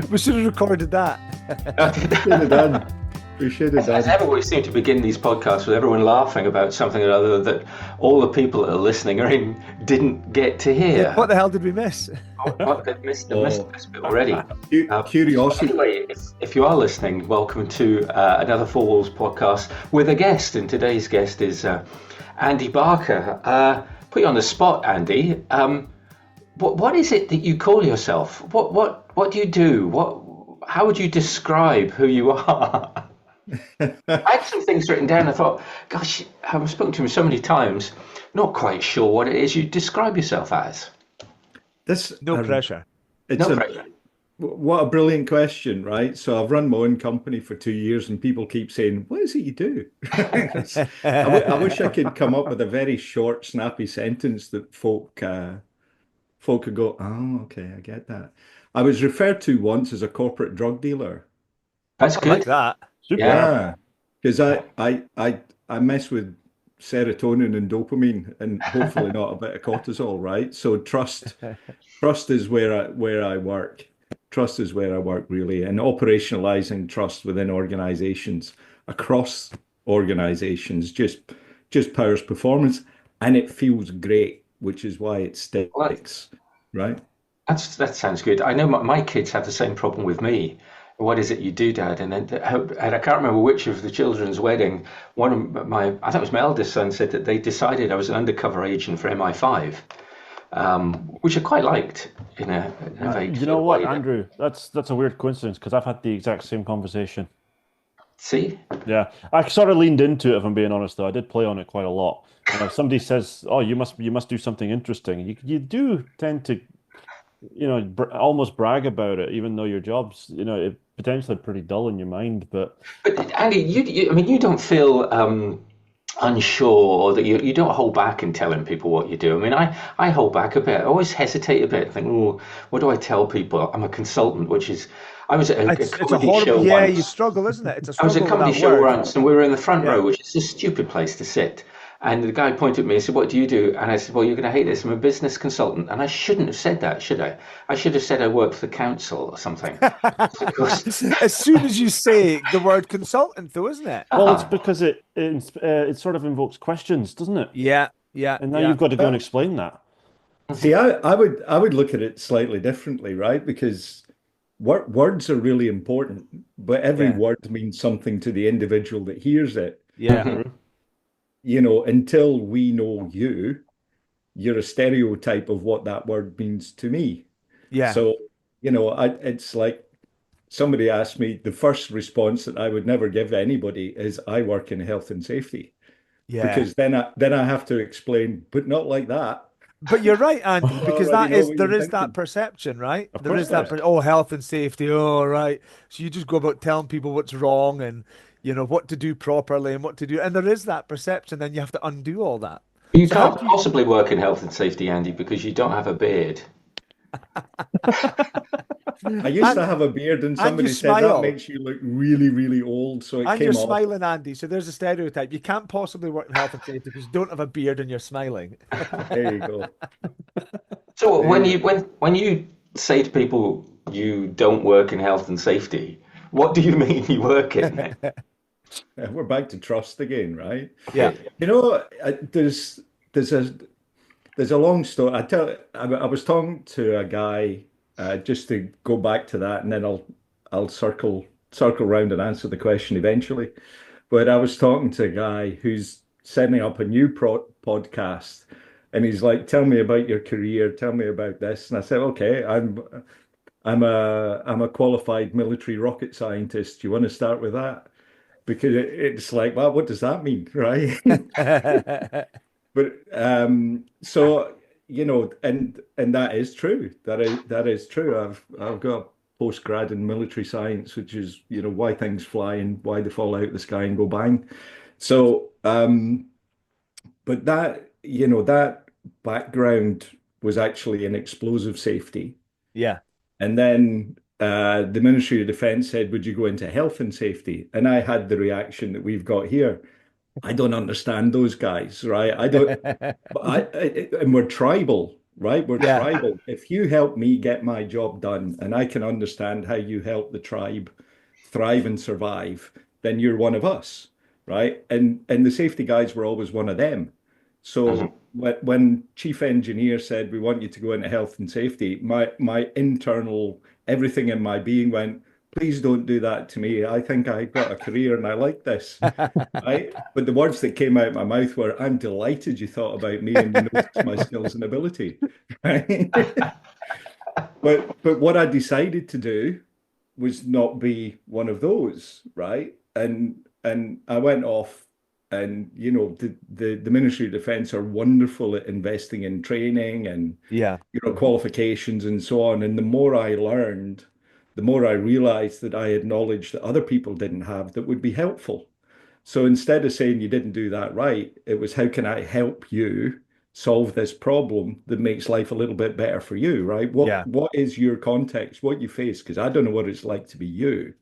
We should have recorded that. Should have done. We should have As done. ever, we seem to begin these podcasts with everyone laughing about something or other that all the people that are listening are in didn't get to hear. Yeah, what the hell did we miss? They've missed this bit already. Curiosity. Anyway, if you are listening, welcome to another Four Walls podcast with a guest. And today's guest is Andy Barker. Put you on the spot, Andy. What is it that you call yourself? What do you do? How would you describe who you are? I had some things written down. I thought, gosh, I've spoken to him so many times, not quite sure what it is you describe yourself as. No pressure. No pressure. What a brilliant question, right? So I've run my own company for 2 years and people keep saying, what is it you do? I wish I could come up with a very short, snappy sentence that folk could go, oh, okay, I get that. I was referred to once as a corporate drug dealer. That's I good. like that. Super. Yeah, because I mess with serotonin and dopamine and hopefully not a bit of cortisol, right? So trust is where I work. Trust is where I work, really, and operationalizing trust within organizations, across organizations, just powers performance, and it feels great, which is why it sticks, right? That sounds good. I know my kids have the same problem with me. What is it you do, Dad? And I can't remember which of the children's wedding. I think it was my eldest son, said that they decided I was an undercover agent for MI5, which I quite liked. In a vague You know what, way. Andrew? That's a weird coincidence because I've had the exact same conversation. See? Yeah, I sort of leaned into it, if I'm being honest. Though I did play on it quite a lot. And if somebody says, "Oh, you must do something interesting," you do tend to, almost brag about it, even though your job's, potentially pretty dull in your mind. But Andy, you don't feel unsure, or that you don't hold back in telling people what you do. I mean, I hold back a bit. I always hesitate a bit. I think, oh, what do I tell people? I'm a consultant, which is. I was at a comedy show once. Yeah, you struggle, isn't it? It's a struggle. I was at a comedy with that show word. once, and we were in the front row, which is a stupid place to sit. And the guy pointed at me and said, "What do you do?" And I said, "Well, you're going to hate this. I'm a business consultant." And I shouldn't have said that, should I? I should have said I work for the council or something. As soon as you say the word consultant, though, isn't it? well, it's because it sort of invokes questions, doesn't it? Yeah. And now you've got to go and explain that. See, I would look at it slightly differently, right? Because words are really important, but every word means something to the individual that hears it. Yeah. Until we know you're a stereotype of what that word means to me. Yeah. So, it's like somebody asked me, the first response that I would never give anybody is, I work in health and safety. Yeah. Because then I have to explain, but not like that. But you're right, Andy, because there is that thinking. perception, right? Of There is course that, health and safety. Oh, right. So you just go about telling people what's wrong and, what to do properly and what to do. And there is that perception, then you have to undo all that. You can't possibly work in health and safety, Andy, because you don't have a beard. I used to have a beard and somebody said that makes you look really, really old. So it And came you're off. smiling, Andy. So there's a stereotype. You can't possibly work in health and safety because you don't have a beard and you're smiling. There you go. So when you say to people you don't work in health and safety, what do you mean you work in? We're back to trust again, right? Yeah. There's a long story. I was talking to a guy, just to go back to that, and then I'll circle round and answer the question eventually. But I was talking to a guy who's setting up a new podcast, and he's like, "Tell me about your career. Tell me about this." And I said, "Okay, I'm a qualified military rocket scientist. Do you want to start with that?" Because it's like, well, what does that mean, right? But so and that is true. That is true. I've got a postgrad in military science, which is why things fly and why they fall out of the sky and go bang. So, but that background was actually in explosive safety. Yeah. And then the Ministry of Defence said, would you go into health and safety? And I had the reaction that we've got here. I don't understand those guys, right? I don't, and we're tribal, right? We're Yeah. tribal. If you help me get my job done and I can understand how you help the tribe thrive and survive, then you're one of us, right? And the safety guys were always one of them. Mhm. So when chief engineer said we want you to go into health and safety, my internal everything in my being went, please don't do that to me. I think I've got a career and I like this. Right? But the words that came out of my mouth were, I'm delighted you thought about me and you noticed my skills and ability. Right? But what I decided to do was not be one of those, right? And I went off and the Ministry of Defence are wonderful at investing in training and Yeah. qualifications and so on. And the more I learned, the more I realized that I had knowledge that other people didn't have that would be helpful. So instead of saying you didn't do that right, it was how can I help you solve this problem that makes life a little bit better for you, right? Yeah. What is your context, what you face? Because I don't know what it's like to be you.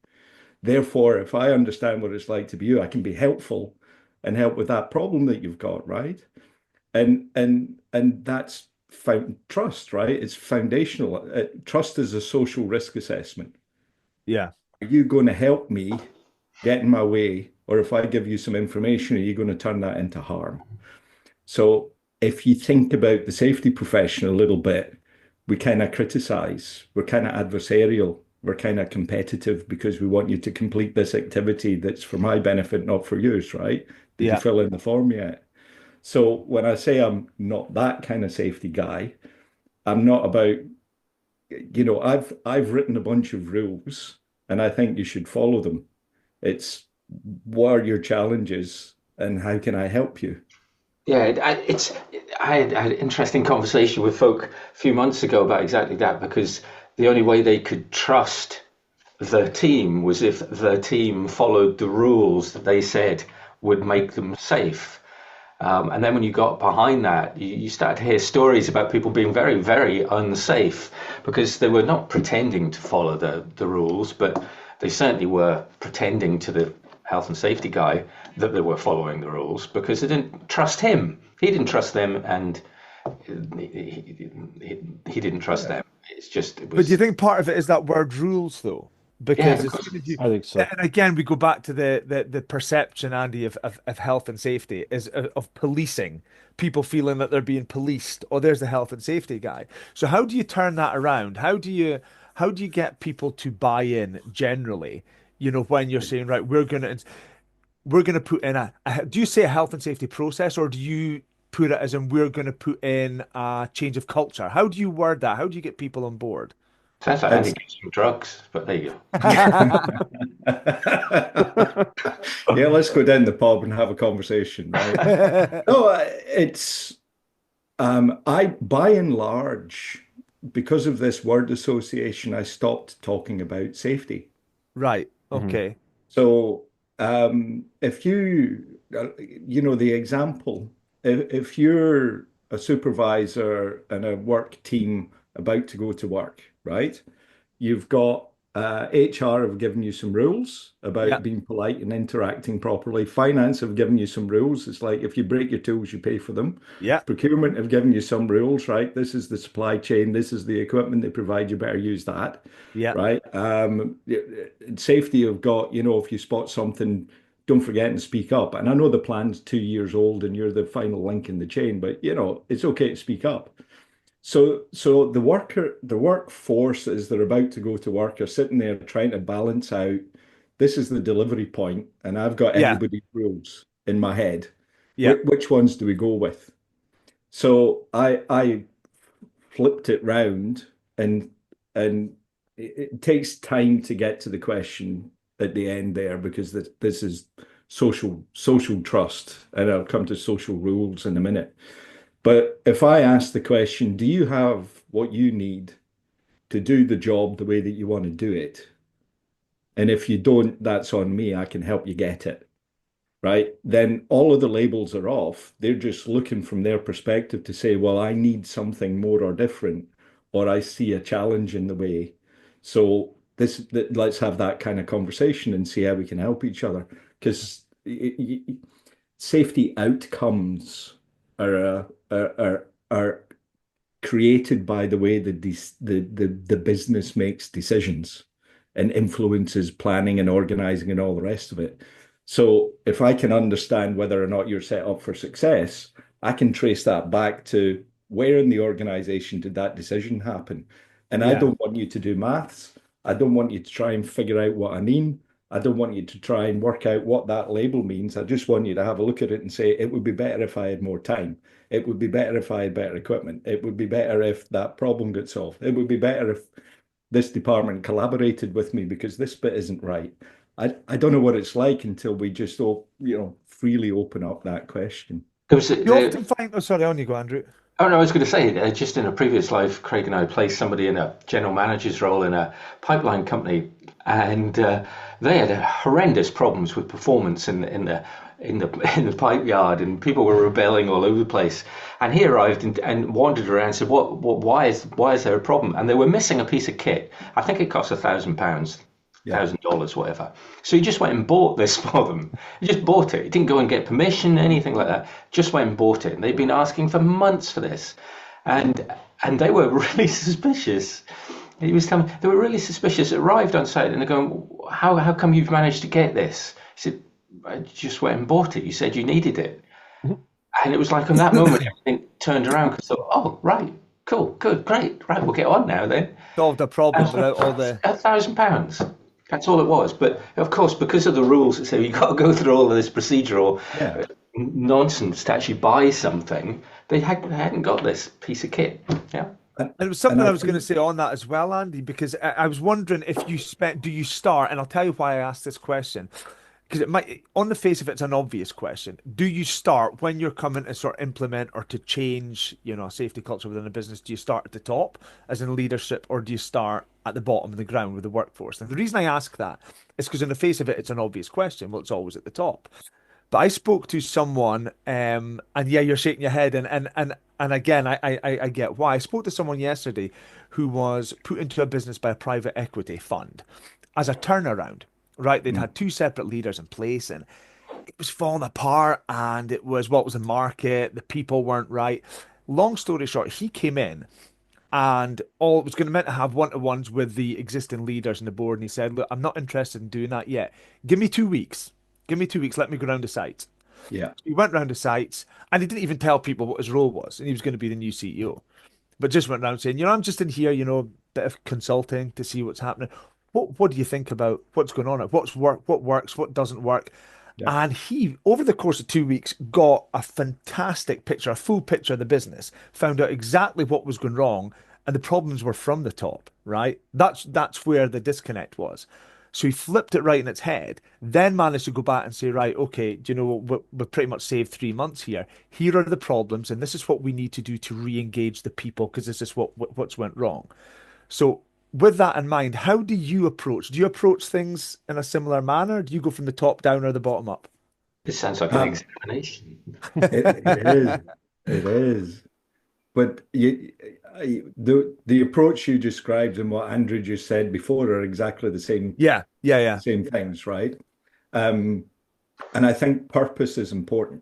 Therefore, if I understand what it's like to be you, I can be helpful and help with that problem that you've got, right? And that's found trust, right? It's foundational. Trust is a social risk assessment. Yeah. Are you going to help me get in my way? Or if I give you some information, are you going to turn that into harm? So if you think about the safety profession a little bit, we kind of criticize, we're kind of adversarial, we're kind of competitive because we want you to complete this activity that's for my benefit, not for yours, right? Did you Yeah. fill in the form yet? So when I say I'm not that kind of safety guy, I'm not about, I've written a bunch of rules and I think you should follow them. It's what are your challenges and how can I help you? Yeah, I had an interesting conversation with folk a few months ago about exactly that because the only way they could trust the team was if the team followed the rules that they said would make them safe. And then when you got behind that, you started to hear stories about people being very, very unsafe because they were not pretending to follow the rules, but they certainly were pretending to the health and safety guy that they were following the rules because they didn't trust him. He didn't trust them, and he didn't trust Yeah. them. It's just, it But do you was, think part of it is that word rules though? yeah, Because as because soon as you, I think so. and again, we go back to the perception, Andy, of health and safety is of policing, people feeling that they're being policed. Oh, there's the health and safety guy. So how do you turn that around? How do you get people to buy in generally? When you're saying, right, we're gonna put in do you say a health and safety process, or do you put it as in we're gonna put in a change of culture? How do you word that? How do you get people on board? sounds like Andy It's gives some drugs, but there you go. yeah, let's go down the pub and have a conversation, right? No, it's I by and large, because of this word association, I stopped talking about safety. Right. Mhm. Okay. So if the example, if you're a supervisor and a work team about to go to work, right? You've got HR have given you some rules Yeah. about being polite and interacting properly. Finance have given you some rules. It's like if you break your tools, you pay for them. Yeah. Procurement have given you some rules, right? This is the supply chain. This is the equipment they provide. You better use that, Yeah. right? Safety have got, if you spot something, don't forget and speak up. And I know the plan's 2 years old and you're the final link in the chain, but it's okay to speak up. So the workforce as they're about to go to work are sitting there trying to balance out, this is the delivery point, and I've got Yeah. everybody's rules in my head. Yeah. Which ones do we go with? So I flipped it round and it takes time to get to the question at the end there because this is social trust, and I'll come to social rules in a minute. But if I ask the question, do you have what you need to do the job the way that you want to do it? And if you don't, that's on me. I can help you get it, right? Then all of the labels are off. They're just looking from their perspective to say, well, I need something more or different, or I see a challenge in the way. So let's have that kind of conversation and see how we can help each other. Because safety outcomes are created by the way the business makes decisions and influences planning and organizing and all the rest of it. So if I can understand whether or not you're set up for success, I can trace that back to where in the organization did that decision happen. And I Yeah. don't want you to do maths. I don't want you to try and figure out what I mean. I don't want you to try and work out what that label means. I just want you to have a look at it and say, it would be better if I had more time. It would be better if I had better equipment. It would be better if that problem got solved. It would be better if this department collaborated with me because this bit isn't right. I don't know what it's like until we just freely open up that question. There was You often find, oh, sorry, on you go, Andrew. Oh no, I was going to say, just in a previous life, Craig and I placed somebody in a general manager's role in a pipeline company, and they had horrendous problems with performance in the pipe yard, and people were rebelling all over the place. And he arrived and wandered around and said, why is there a problem? And they were missing a piece of kit. I think it cost £1,000. Yeah. $1,000, whatever. So he just went and bought this for them. He just bought it. He didn't go and get permission, anything like that. Just went and bought it. And they'd been asking for months for this, and they were really suspicious. He was telling me they were really suspicious. It arrived on site, and they're going, "How come you've managed to get this?" He said, "I just went and bought it. You said you needed it." And it was like on that moment, everything turned around because I thought, "Oh, right, cool, good, great, right, we'll get on now then." Solved a problem without all the £1,000. That's all it was. But of course, because of the rules that say you've got to go through all of this procedural nonsense to actually buy something, they hadn't got this piece of kit. Yeah. And it was something And I I was going to think, say on that as well, Andy, because I was wondering if do you start, and I'll tell you why I asked this question, because it might, on the face of it, it's an obvious question. Do you start when you're coming to sort of implement or to change, safety culture within a business? Do you start at the top, as in leadership, or do you start at the bottom of the ground with the workforce? And the reason I ask that is because, in the face of it, it's an obvious question. Well, it's always at the top. But I spoke to someone, and yeah, you're shaking your head, and again, I get why. I spoke to someone yesterday who was put into a business by a private equity fund as a turnaround. Right, they'd had two separate leaders in place, and it was falling apart. And it was what was the market, the people weren't right. Long story short, he came in and all was going to meant to have one-to-ones with the existing leaders in the board, and he said, "Look, I'm not interested in doing that yet. Give me 2 weeks. Give me 2 weeks. Let me go round the sites." yeah, He went round the sites, and he didn't even tell people what his role was, and he was going to be the new CEO. But just went around saying, I'm just in here, a bit of consulting to see what's happening. What do you think about what's going on? What works, what doesn't work? yeah, And he, over the course of 2 weeks, got a fantastic picture, a full picture of the business, found out exactly what was going wrong, and the problems were from the top, right? That's where the disconnect was. So he flipped it right in its head, then managed to go back and say, right, okay, do you know what? We've pretty much saved 3 months here. Here are the problems, and this is what we need to do to re-engage the people because this is what's went wrong. So with that in mind, how do you approach? Do you approach things in a similar manner? Do you go from the top down or the bottom up? This sounds like an um, examination. it is, it is. But the approach you described and what Andrew just said before are exactly the Yeah, yeah, yeah, same things, right? Um, and I think purpose is important.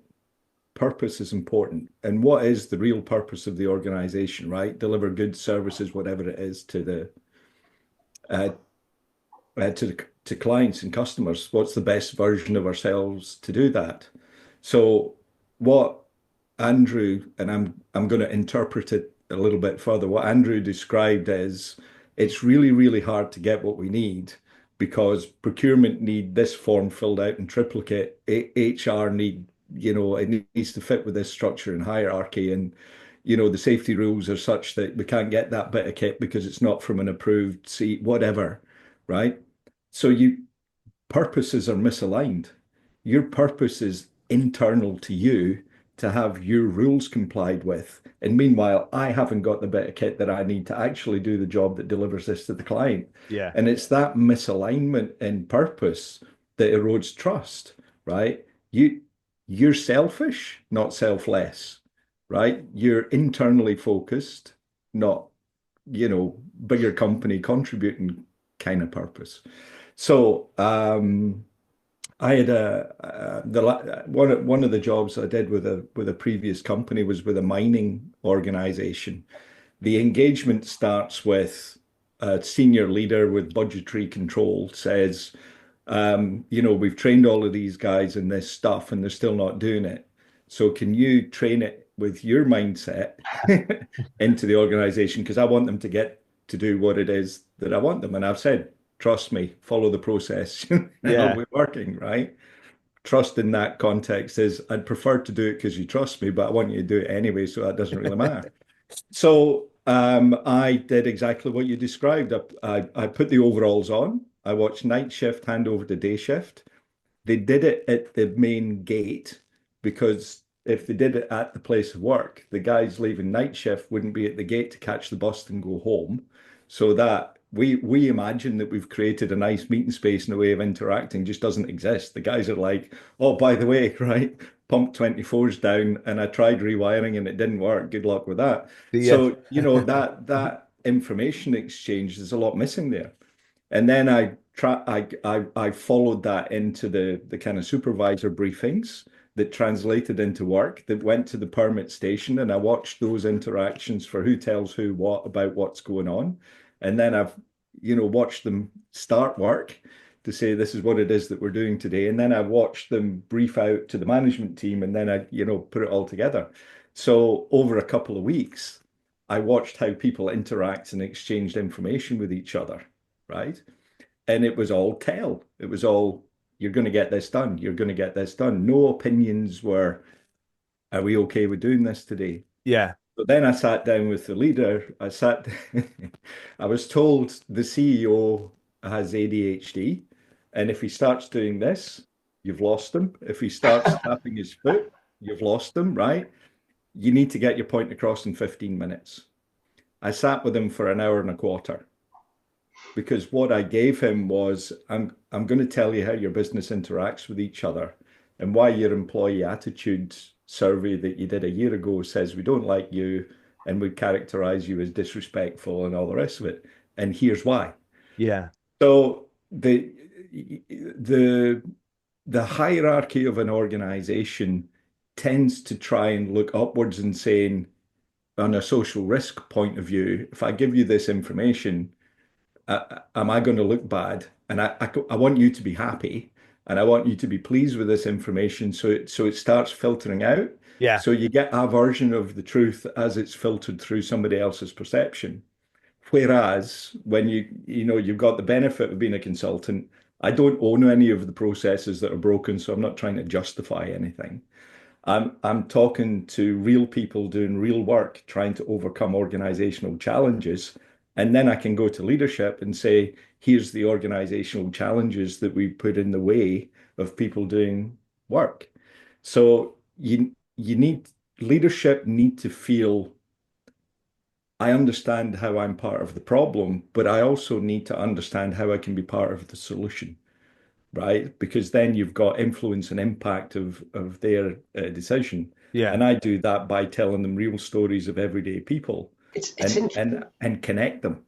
Purpose is important. And what is the real purpose of the organization, right? Deliver good services, whatever it is, uh, to clients and customers. What's the best version of ourselves to do that? So what Andrew, and I'm going to interpret it a little bit further. What Andrew described is it's really, really hard to get what we need because procurement need this form filled out in triplicate. HR need, it needs to fit with this structure and hierarchy. And, the safety rules are such that we can't get that bit of kit because it's not from an approved seat, whatever, right? So purposes are misaligned. Your purpose is internal to you to have your rules complied with. And meanwhile, I haven't got the bit of kit that I need to actually do the job that delivers this to the client. yeah, And it's that misalignment in purpose that erodes trust, right? You're selfish, not selfless, right? You're internally focused, not, bigger company contributing kind of purpose. So I had one of the jobs I did with a previous company was with a mining organization, the engagement starts with a senior leader with budgetary control says, we've trained all of these guys in this stuff and they're still not doing it. So can you train it with your mindset into the organization? Because I want them to get to do what it is that I want them. And I've said, trust me, follow the process and it'll Yeah. be working, right? Trust in that context is I'd prefer to do it because you trust me, but I want you to do it anyway, so that doesn't really matter. So I did exactly what you described. I put the overalls on. I watched night shift hand over to day shift. They did it at the main gate because if they did it at the place of work, the guys leaving night shift wouldn't be at the gate to catch the bus and go home. So that we imagine that we've created a nice meeting space and a way of interacting just doesn't exist. The guys are like, oh, by the way, right, pump 24's down and I tried rewiring and it didn't work. Good luck with that. Yeah. So, that information exchange, there's a lot missing there. And then I followed that into the kind of supervisor briefings that translated into work that went to the permit station, and I watched those interactions for who tells who what about what's going on. And then I've, watched them start work to say this is what it is that we're doing today. And then I watched them brief out to the management team and then I, put it all together. So over a couple of weeks, I watched how people interact and exchanged information with each other, right? And it was all tell. It was all, you're going to get this done. You're going to get this done. No opinions were, are we okay with doing this today? Yeah. But then I sat down with the leader. I was told the CEO has ADHD. And if he starts doing this, you've lost him. If he starts tapping his foot, you've lost him, right? You need to get your point across in 15 minutes. I sat with him for an hour and a quarter because what I gave him was I'm going to tell you how your business interacts with each other and why your employee attitude survey that you did a year ago says we don't like you and we characterize you as disrespectful and all the rest of it. And here's why. Yeah. So the hierarchy of an organization tends to try and look upwards and saying, on a social risk point of view, if I give you this information, am I going to look bad? And I want you to be happy and I want you to be pleased with this information. So it starts filtering out. Yeah. So you get a version of the truth as it's filtered through somebody else's perception. Whereas when you've got the benefit of being a consultant, I don't own any of the processes that are broken, so I'm not trying to justify anything. I'm talking to real people doing real work, trying to overcome organizational challenges. And then I can go to leadership and say, here's the organizational challenges that we put in the way of people doing work. So you need leadership need to feel I understand how I'm part of the problem, but I also need to understand how I can be part of the solution, right? Because then you've got influence and impact of their decision. Yeah. And I do that by telling them real stories of everyday people It's and connect them.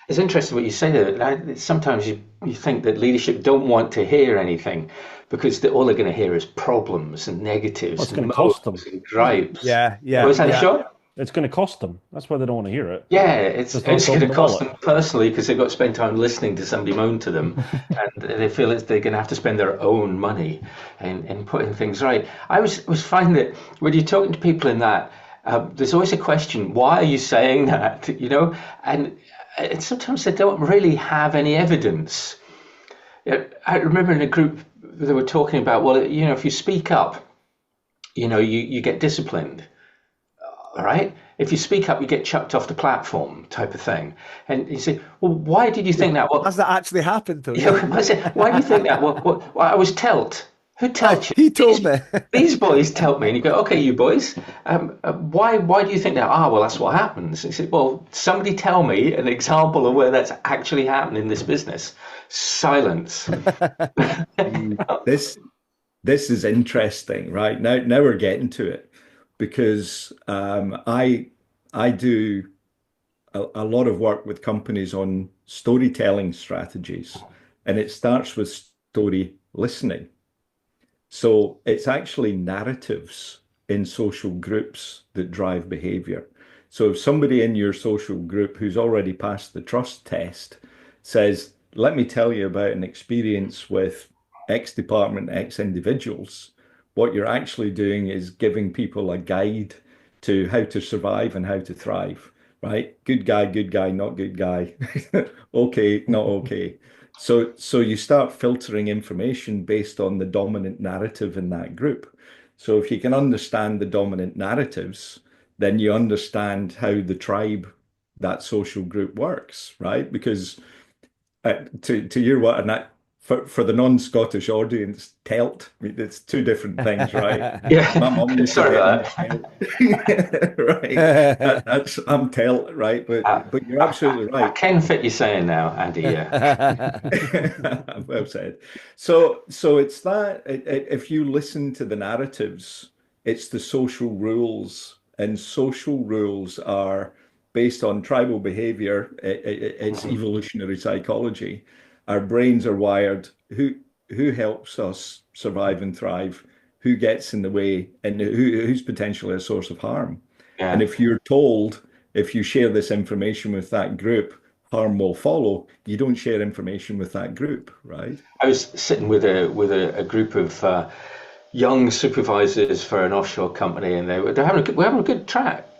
it's interesting what you say there. Sometimes you think that leadership don't want to hear anything because all they're going to hear is problems and Well, negatives it's and going to cost them. moans and gripes. Yeah. Oh, Yeah. is that Yeah. sure? It's going to cost them. That's why they don't want to hear it. Yeah, it's Just don't going to the cost wallet. them personally because they've got to spend time listening to somebody moan to them, and they feel that they're going to have to spend their own money in putting things right. I was finding that when you're talking to people in that, there's always a question: why are you saying that? And sometimes they don't really have any evidence. I remember in a group they were talking about, well, if you speak up, you get disciplined. All right. If you speak up, you get chucked off the platform, type of thing. And you say, well, why did you think that? Has Well, that actually happened though? yeah, I said, why do you think that? Well, I was told. Who Oh, told you? he told These, me. these boys told me. And you go, okay, you boys, why do you think that? Ah, well, that's what happens. He said, well, somebody tell me an example of where that's actually happened in this business. Silence. This this is interesting, right? Now we're getting to it because I do a lot of work with companies on storytelling strategies, and it starts with story listening. So it's actually narratives in social groups that drive behavior. So if somebody in your social group who's already passed the trust test says, let me tell you about an experience with X department, X individuals, what you're actually doing is giving people a guide to how to survive and how to thrive, right? Good guy, not good guy. Okay, not okay. So you start filtering information based on the dominant narrative in that group. So if you can understand the dominant narratives, then you understand how the tribe, that social group works, right? Because to your what and that for the non-Scottish audience, telt, I mean, it's two different things, right? My Yeah, mom used to sorry get me about a that. telt, right? That's I'm telt, right? But you're absolutely I right. can fit you saying now, Andy. Yeah. Well said. So it's that if you listen to the narratives, it's the social rules, and social rules are based on tribal behavior. It's Mhm. evolutionary psychology. Our brains are wired. Who helps us survive and thrive? Who gets in the way, and who's potentially a source of harm? And Yeah. if you're told, if you share this information with that group, harm will follow. You don't share information with that group, right? I was sitting with a group of young supervisors for an offshore company, and we're having a good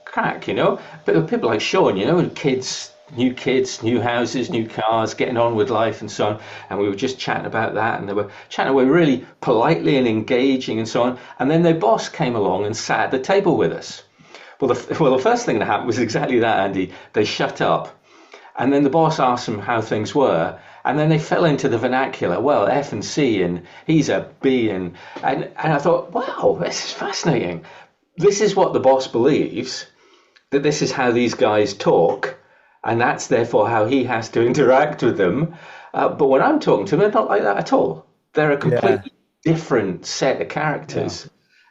crack, you know. But people like Sean, you know, kids, new houses, new cars, getting on with life and so on. And we were just chatting about that, and they were chatting away really politely and engaging and so on. And then their boss came along and sat at the table with us. Well, the first thing that happened was exactly that, Andy. They shut up. And then the boss asked them how things were, and then they fell into the vernacular. Well, F and C, and he's a B, and I thought, wow, this is fascinating. This is what the boss believes, that this is how these guys talk, and that's therefore how he has to interact with them. But when I'm talking to them, they're not like that at all. They're a Yeah, completely different set of Yeah. characters.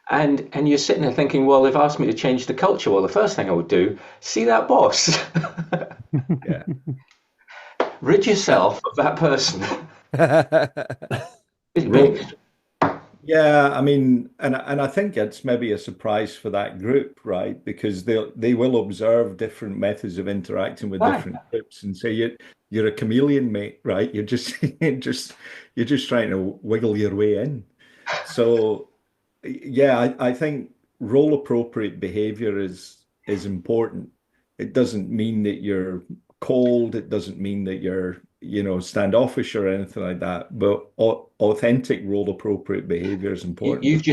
And you're sitting there thinking, well, they've asked me to change the culture. Well, the first thing I would do, see that boss. Yeah. Rid yourself of that person. Ro Yeah, I mean, and I think it's maybe a surprise for that group, right? Because they will observe different methods of interacting with Right. different groups and say you're a chameleon, mate, right? You're just you're just trying to wiggle your way in. So yeah, I think role appropriate behavior is important. It doesn't mean that you're cold. It doesn't mean that you're, standoffish or anything like that. But authentic role appropriate behavior is important. You've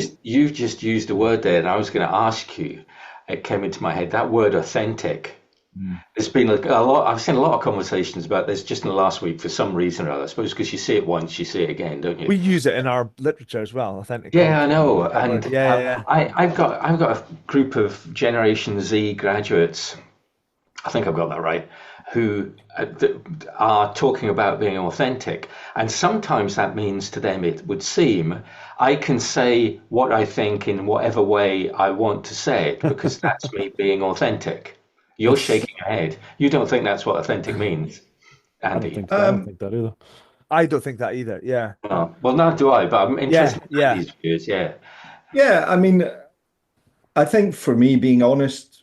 just used a word there, and I was going to ask you. It came into my head that word authentic. Mm. There's been a lot. I've seen a lot of conversations about this just in the last week for some reason or other. I suppose because you see it once, you see it again, don't you? we use it in our literature as well. Authentic Yeah, I culture. know. That word. And Yeah, yeah, I've got a group of Generation Z graduates. I think I've got that right, who are talking about being authentic. And sometimes that means to them, it would seem, I can say what I think in whatever way I want to say it because that's me being authentic. You're shaking your head. You don't think that's what authentic means, Andy? I don't Um, think that either. I don't think that either. Yeah, Well, neither do I, but I'm yeah, interested in yeah. Andy's views. Yeah. yeah, I mean, I think for me, being honest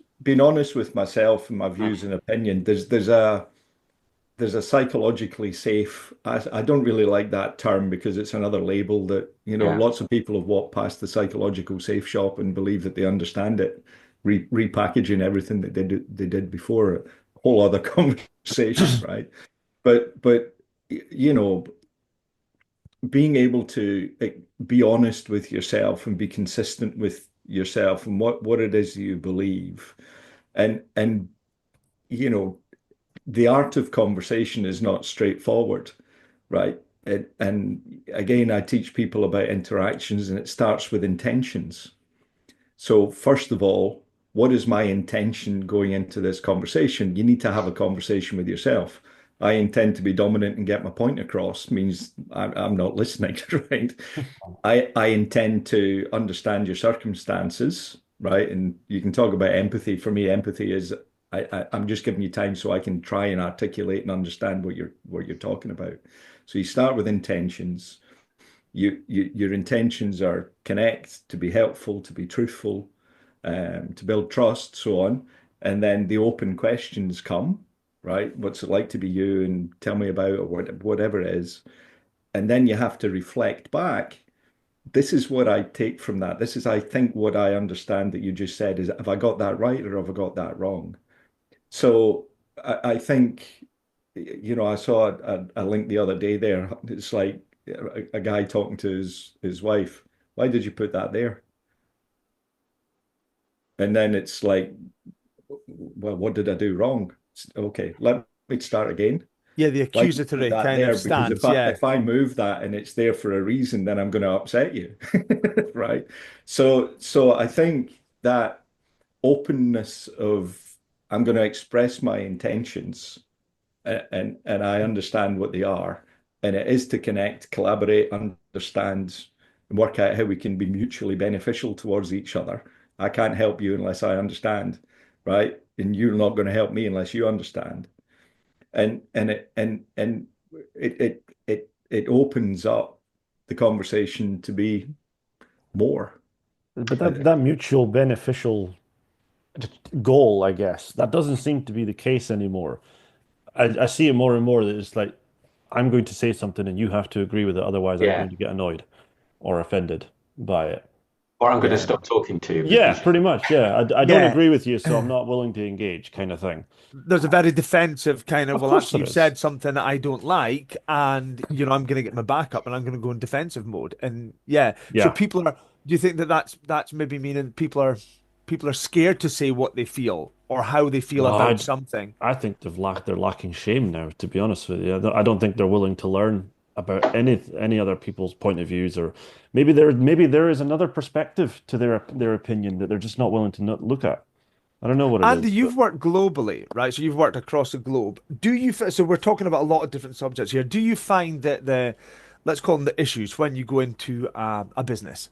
with myself and my Mm. views and opinion, there's a psychologically safe. I don't really like that term because it's another label that, Yeah. lots of people have walked past the psychological safe shop and believe that they understand it, repackaging everything that they did before. A whole other conversation, right? But you know, being able to be honest with yourself and be consistent with yourself and what it is you believe, and you know the art of conversation is not straightforward, right? And again, I teach people about interactions, and it starts with intentions. So, first of all, what is my intention going into this conversation? You need to have a conversation with yourself. I intend to be dominant and get my point across, means I'm not listening, right? I intend to understand your circumstances, right? And you can talk about empathy. For me, empathy is I'm just giving you time so I can try and articulate and understand what you're talking about. So you start with intentions. Your intentions are connect, to be helpful, to be truthful, to build trust, so on. And then the open questions come, right? What's it like to be you? And tell me about or whatever it is. And then you have to reflect back. This is what I take from that. This is, I think, what I understand that you just said is, have I got that right or have I got that wrong? So I think, I saw a link the other day there. It's like a guy talking to his wife. Why did you put that there? And then it's like, well, what did I do wrong? Okay, let me start again. Yeah, the Why did you put accusatory that kind of there? Because stance. Yeah. if I move that and it's there for a reason, then I'm going to upset you, right? So I think that openness of I'm going to express my intentions and I understand what they are, and it is to connect, collaborate, understand, and work out how we can be mutually beneficial towards each other. I can't help you unless I understand, right? And you're not going to help me unless you understand. And it opens up the conversation to be more. But I, that mutual beneficial goal, I guess, that doesn't seem to be the case anymore. I see it more and more that it's like I'm going to say something and you have to agree with it, otherwise I'm Yeah. going to get annoyed or offended by it. Or I'm going to yeah. stop talking to you Yeah, because pretty much. Yeah, I don't Yeah. agree with you, so I'm not willing to engage, kind of thing. There's a very defensive kind of, Of well, course actually, there you've is. said something that I don't like, and I'm going to get my back up, and I'm going to go in defensive mode. And yeah, so Yeah. people are. Do you think that that's maybe meaning people are scared to say what they feel or how they feel No, about something? I think they're lacking shame now, to be honest with you. I don't think they're willing to learn about any other people's point of views, or maybe there is another perspective to their opinion that they're just not willing to not look at. I don't know what it Andy, is, but you've worked globally, right? So you've worked across the globe. So we're talking about a lot of different subjects here. Do you find that let's call them the issues when you go into a business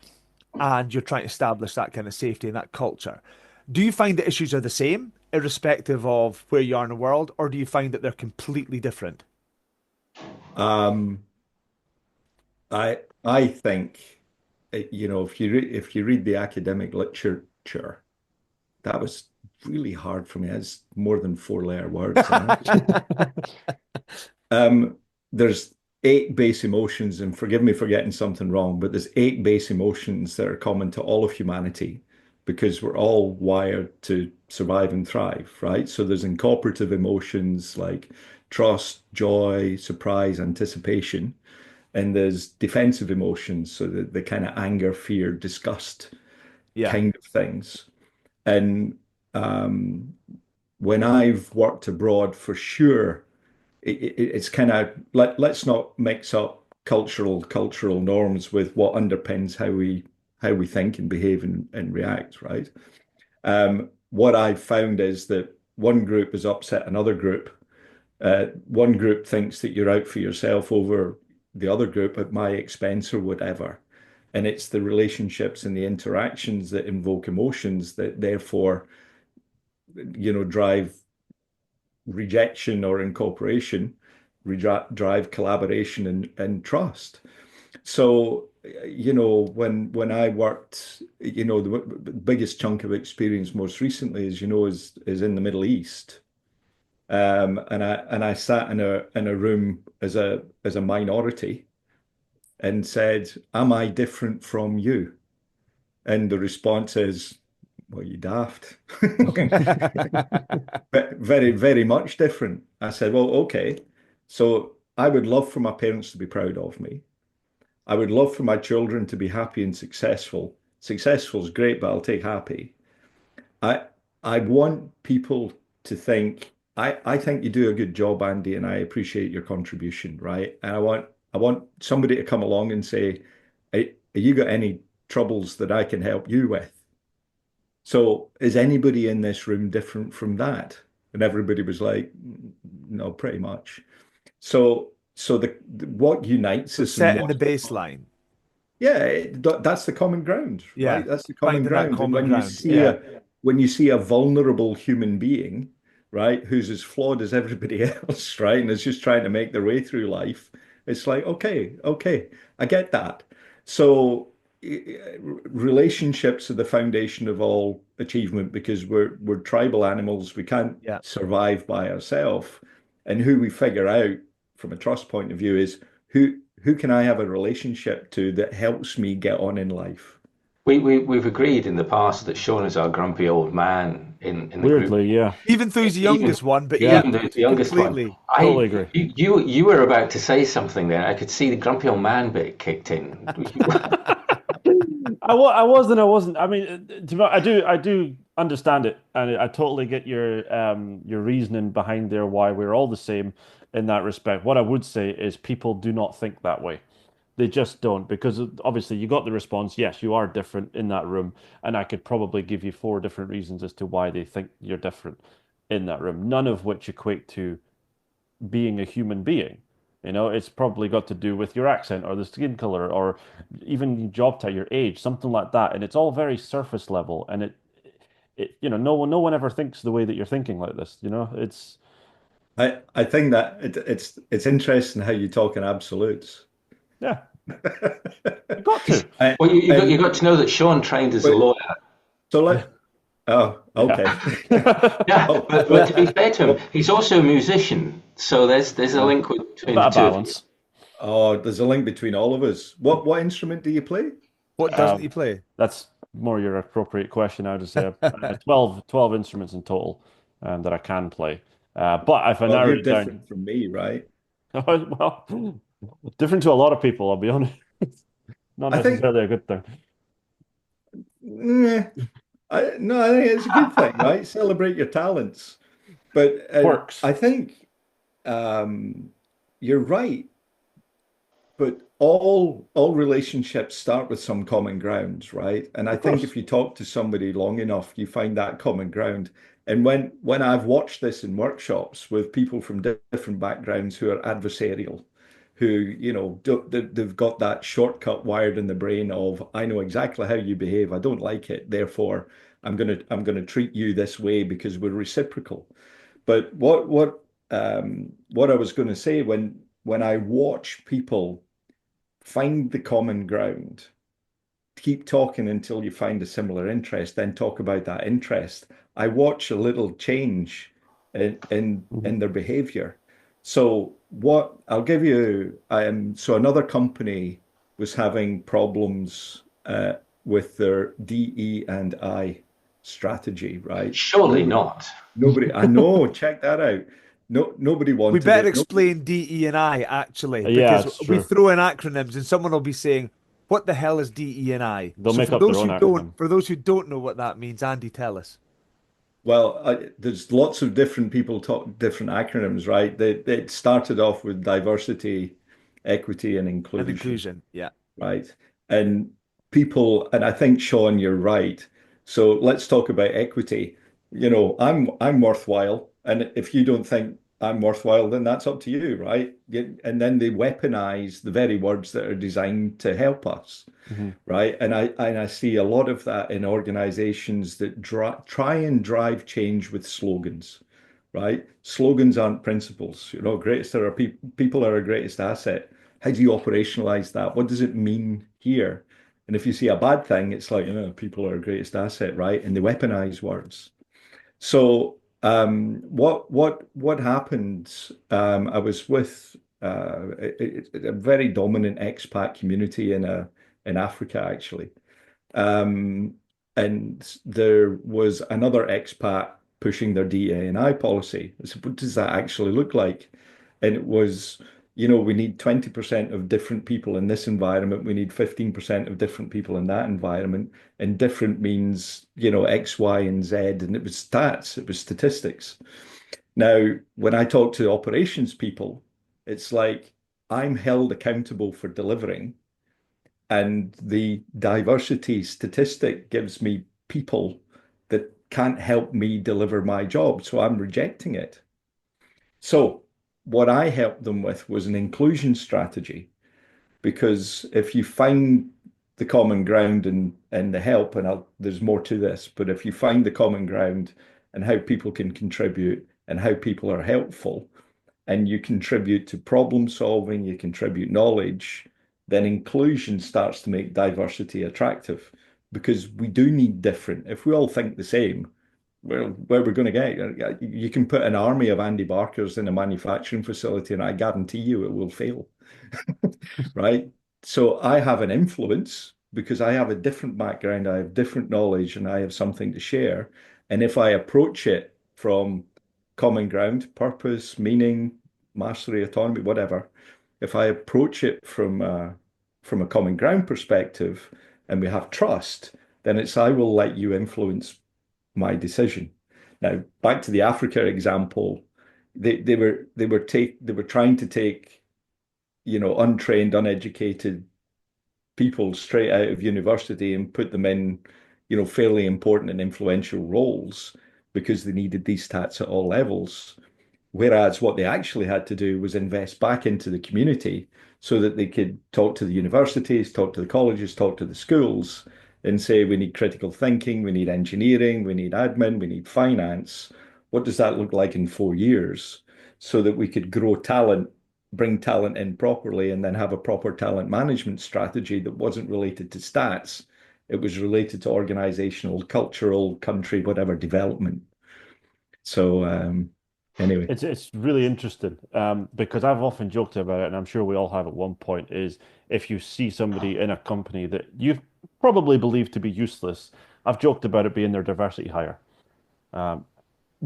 and you're trying to establish that kind of safety and that culture, do you find the issues are the same, irrespective of where you are in the world, or do you find that they're completely different? Um, I think if you read the academic literature, that was really hard for me. It's more than four-letter words, right? Um, there's eight base emotions, and forgive me for getting something wrong, but there's eight base emotions that are common to all of humanity because we're all wired to survive and thrive, right? So there's incorporative emotions like trust, joy, surprise, anticipation, and there's defensive emotions, so the kind of anger, fear, disgust Yeah, kind of things. And um, when I've worked abroad, for sure, it's kind of let's not mix up cultural norms with what underpins how we think and behave and react, right? What I've found is that one group is upset another group. One group thinks that you're out for yourself over the other group at my expense or whatever. And it's the relationships and the interactions that invoke emotions that therefore, drive rejection or incorporation, drive collaboration and trust. So, when I worked, the biggest chunk of experience most recently, as you know, is in the Middle East. And I sat in a room as a minority and said, "Am I different from you?" And the response is, "Well, you daft." Very, very much different. I said, "Well, okay. So I would love for my parents to be proud of me. I would love for my children to be happy and successful. Successful is great, but I'll take happy. I I want people to think I think you do a good job, Andy, and I appreciate your contribution, right? And I want somebody to come along and say, "Hey, have you got any troubles that I can help you with?" So is anybody in this room different from that? And everybody was like, "No, pretty much." So what unites So us and setting the what baseline. yeah, that's the common ground, Yeah, right? That's the common finding that ground. And common when you ground. see Yeah. a vulnerable human being, right, who's as flawed as everybody else, right, and is just trying to make their way through life, it's like, okay, I get that. So, relationships are the foundation of all achievement because we're tribal animals. We can't Yeah. survive by ourselves. And who we figure out from a trust point of view is who can I have a relationship to that helps me get on in life? We've agreed in the past that Sean is our grumpy old man in the group. Weirdly, yeah. Even though he's the Even youngest one, but Yeah, even yep, the youngest one. completely. totally agree. You were about to say something there. I could see the grumpy old man bit kicked in. I wasn't. I wasn't. I mean, I do understand it, and I totally get your reasoning behind there why we're all the same in that respect. What I would say is people do not think that way. They just don't, because obviously you got the response, yes, you are different in that room, and I could probably give you four different reasons as to why they think you're different in that room, none of which equate to being a human being. It's probably got to do with your accent or the skin color or even your job title, your age, something like that. And it's all very surface level. And no one ever thinks the way that you're thinking like this. It's I think that it's interesting how you talk in absolutes. yeah, you got to. I, Well, you and got to know that Sean trained as a but lawyer. so let oh okay. Yeah, Oh, but to be well, fair to him, well, he's also a musician. So there's a Yeah, link a between bit the of two of you. balance. oh, there's a link between all of us. What instrument do you play? What doesn't Um, he play? that's more your appropriate question, I would say. 12 instruments in total that I can play. But if I Well, narrowed you're it down, different from me, right? well, different to a lot of people, I'll be honest. Not I think necessarily a good thing. eh, no, I think it's a good thing, right? Celebrate your talents. But Quirks. I think um, you're right. But all relationships start with some common grounds, right? And I Of think course. if you talk to somebody long enough, you find that common ground. And when I've watched this in workshops with people from different backgrounds who are adversarial, who, they've got that shortcut wired in the brain of, I know exactly how you behave. I don't like it. Therefore, I'm gonna treat you this way because we're reciprocal. But what I was going to say when I watch people find the common ground, keep talking until you find a similar interest, then talk about that interest. I watch a little change in Mhm. their behavior. So what I'll give you, so another company was having problems with their DE and I strategy, right? Surely Nobody, not. I know, check that out. No, nobody We wanted better it. Nobody, explain DE and I actually, Yeah, because it's we true. throw in acronyms and someone will be saying, "What the hell is DE and I?" They'll So make for up their those own who don't, acronym. for those who don't know what that means, Andy, tell us. well, there's lots of different people talk different acronyms, right? It started off with diversity, equity, and And inclusion, inclusion, yeah. right? And and I think, Sean, you're right. So let's talk about equity. I'm worthwhile, and if you don't think I'm worthwhile, then that's up to you, right? And then they weaponize the very words that are designed to help us, Hmm. right? And I see a lot of that in organizations that try and drive change with slogans, right? Slogans aren't principles. Greatest are our people are our greatest asset. How do you operationalize that? What does it mean here? And if you see a bad thing, it's like, people are our greatest asset, right? And they weaponize words. So what happened? I was with a very dominant expat community in Africa, actually. Um, and there was another expat pushing their DA&I policy. I said, what does that actually look like? And it was, we need 20% of different people in this environment. We need 15% of different people in that environment. And different means, X, Y, and Z. And it was stats, it was statistics. Now, when I talk to operations people, it's like I'm held accountable for delivering, and the diversity statistic gives me people that can't help me deliver my job. So I'm rejecting it. So what I helped them with was an inclusion strategy, because if you find the common ground and the help, and there's more to this, but if you find the common ground and how people can contribute and how people are helpful, and you contribute to problem solving, you contribute knowledge, then inclusion starts to make diversity attractive because we do need different. If we all think the same, well, where we're going to get, you can put an army of Andy Barkers in a manufacturing facility, and I guarantee you it will fail, right? So I have an influence because I have a different background, I have different knowledge, and I have something to share. And if I approach it from common ground, purpose, meaning, mastery, autonomy, whatever, if I approach it from a common ground perspective and we have trust, then it's I will let you influence my decision. Now, back to the Africa example, they were trying to take, untrained, uneducated people straight out of university and put them in, fairly important and influential roles because they needed these stats at all levels. Whereas what they actually had to do was invest back into the community so that they could talk to the universities, talk to the colleges, talk to the schools, and say, we need critical thinking, we need engineering, we need admin, we need finance. What does that look like in 4 years? So that we could grow talent, bring talent in properly, and then have a proper talent management strategy that wasn't related to stats. It was related to organizational, cultural, country, whatever development. So, anyway. It's really interesting because I've often joked about it, and I'm sure we all have at one point, is if you see somebody in a company that you probably believe to be useless, I've joked about it being their diversity hire. Um,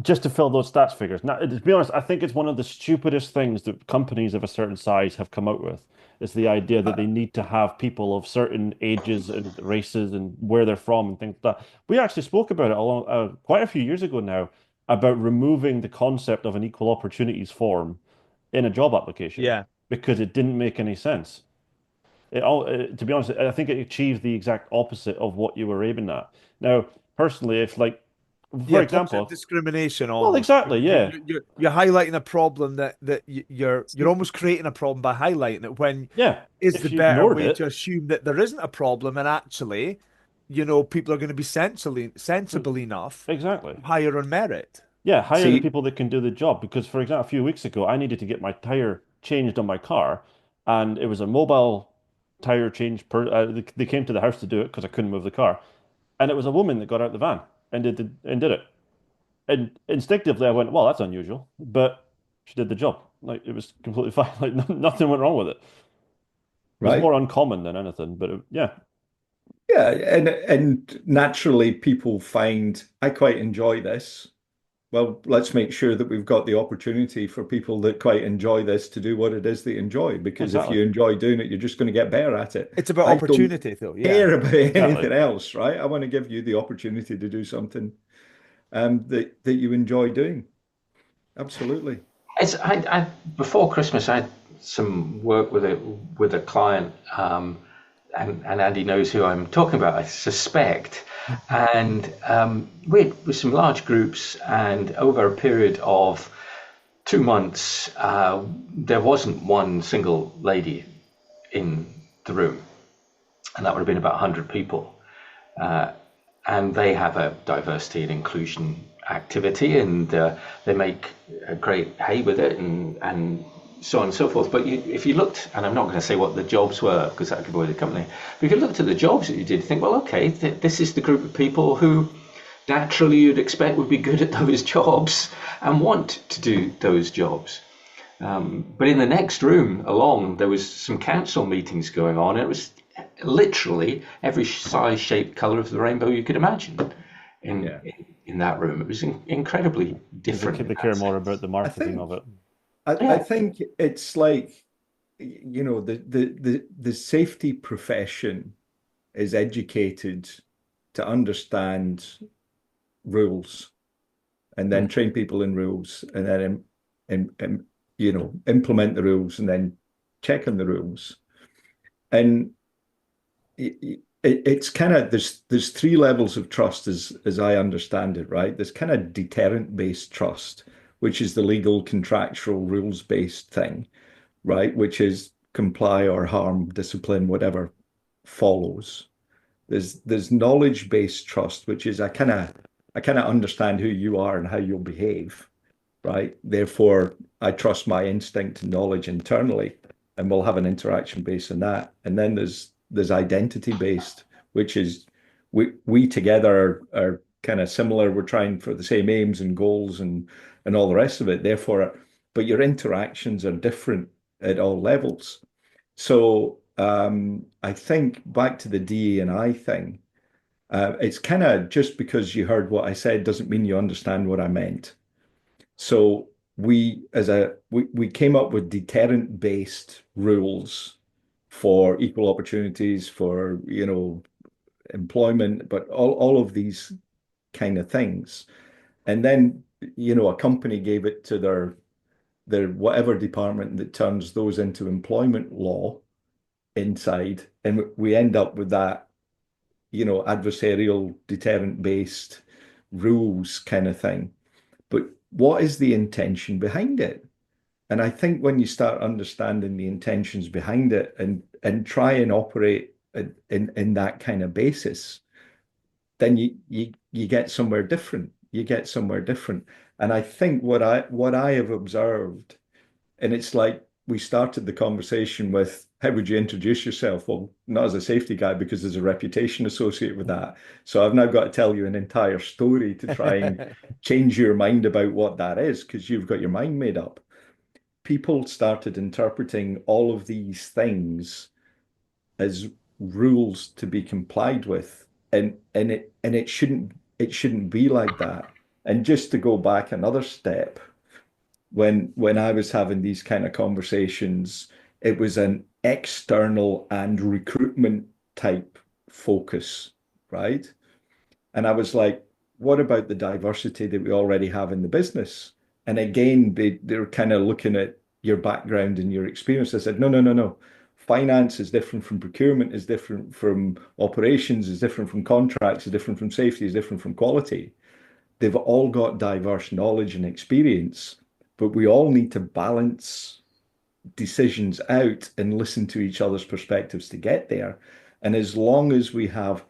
just to fill those stats figures. Now, to be honest, I think it's one of the stupidest things that companies of a certain size have come out with. Is the idea that they need to have people of certain ages and races and where they're from and things like that. We actually spoke about it quite a few years ago now about removing the concept of an equal opportunities form in a job application Yeah. because it didn't make any sense. To be honest, I think it achieved the exact opposite of what you were aiming at. Now, personally, if like, for Yeah, positive example, discrimination well, almost. exactly, yeah. You're highlighting a problem you're almost creating a problem by highlighting it when Yeah, is the if you better ignored way to it, assume that there isn't a problem and actually, people are going to be sensible enough exactly. to hire on merit. Yeah, hire the See, people that can do the job. Because, for example, a few weeks ago, I needed to get my tire changed on my car, and it was a mobile tire change. They came to the house to do it because I couldn't move the car, and it was a woman that got out the van and did it. And instinctively, I went, "Well, that's unusual," but she did the job. Like it was completely fine. Like nothing went wrong with it. It was right? more uncommon than anything, but yeah, Yeah, and naturally people find I quite enjoy this. Well, let's make sure that we've got the opportunity for people that quite enjoy this to do what it is they enjoy. Because if exactly, you enjoy doing it, you're just going to get better at it. It's about I don't opportunity though. Yeah. care about exactly. anything else, right? I want to give you the opportunity to do something that you enjoy doing. Absolutely. Before Christmas, I had some work with a client, and Andy knows who I'm talking about, I suspect. And we with some large groups, and over a period of 2 months, there wasn't one single lady in the room, and that would have been about 100 people. Uh, and they have a diversity and inclusion activity, and they make a great hay with it, and so on and so forth. But if you looked, and I'm not going to say what the jobs were because that could give away the company, but if you looked at the jobs that you did, think, well, okay, this is the group of people who naturally you'd expect would be good at those jobs and want to do those jobs. But in the next room along, there was some council meetings going on, and it was literally every size, shape, color of the rainbow you could imagine in Yeah. in that room. It was incredibly Because different in they care that more sense. about the I marketing think of it. I Yeah, think it's like, the safety profession is educated to understand rules and then Mm. train people in rules and then implement the rules and then check on the rules. And it's kind of there's three levels of trust as I understand it, right? There's kind of deterrent based trust, which is the legal contractual rules based thing, right? Which is comply or harm, discipline, whatever follows. There's knowledge based trust, which is I kind of understand who you are and how you'll behave, right? Therefore, I trust my instinct and knowledge internally. and we'll have an interaction based on that. And then there's identity based, which is we together are kind of similar. We're trying for the same aims and goals and all the rest of it. Therefore, but your interactions are different at all levels. So I think back to the DE&I thing, it's kind of just because you heard what I said doesn't mean you understand what I meant. So we came up with deterrent-based rules for equal opportunities, for employment, but all of these kind of things. And then a company gave it to their whatever department that turns those into employment law inside, and we end up with that adversarial deterrent-based rules kind of thing. But what is the intention behind it? And I think when you start understanding the intentions behind it and try and operate in that kind of basis, then you get somewhere different. You get somewhere different. And I think what I have observed, and it's like we started the conversation with, how would you introduce yourself? Well, not as a safety guy, because there's a reputation associated with that. So I've now got to tell you an entire story to try and change your mind about what that is, because you've got your mind made up. People started interpreting all of these things as rules to be complied with, and it shouldn't be like that. And just to go back another step, when I was having these kind of conversations, it was an external and recruitment type focus, right? And I was like, what about the diversity that we already have in the business? And again, they're kind of looking at your background and your experience. I said, no. Finance is different from procurement, is different from operations, is different from contracts, is different from safety, is different from quality. They've all got diverse knowledge and experience, but we all need to balance decisions out and listen to each other's perspectives to get there. And as long as we have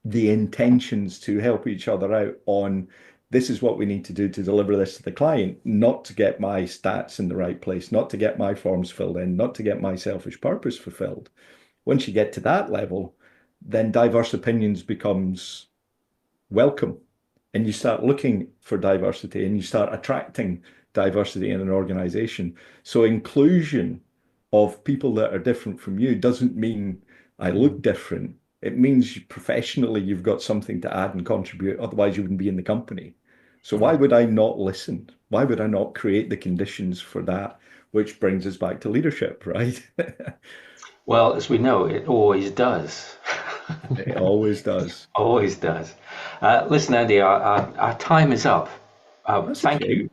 the intentions to help each other out on, this is what we need to do to deliver this to the client, not to get my stats in the right place, not to get my forms filled in, not to get my selfish purpose fulfilled. Once you get to that level, then diverse opinions becomes welcome. And you start looking for diversity and you start attracting diversity in an organization. So inclusion of people that are different from you doesn't mean I look different. It means professionally you've got something to add and contribute. Otherwise, you wouldn't be in the company. So why would I not listen? Why would I not create the conditions for that? Which brings us back to leadership, right? Well, as we know, it always does. It always does. Always does. Listen, Andy, our time is up. Thank you.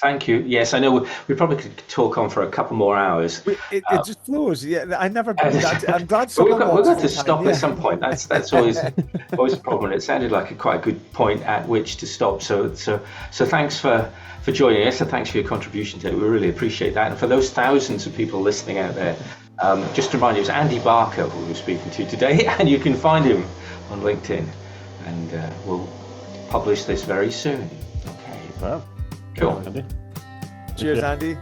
Thank you. Yes, I know we probably could talk on for a couple more hours. It just flows. Yeah, I'm glad we've someone got wants to the time. stop Yeah. at some point. That's always a problem. It sounded like quite a good point at which to stop. So thanks for joining us, and thanks for your contribution to it. We really appreciate that. And for those thousands of people listening out there, just to remind you, it's Andy Barker who we're speaking to today, and you can find him on LinkedIn. And we'll publish this very soon. Okay. Wow. Cool. Andy. Cheers, Andy.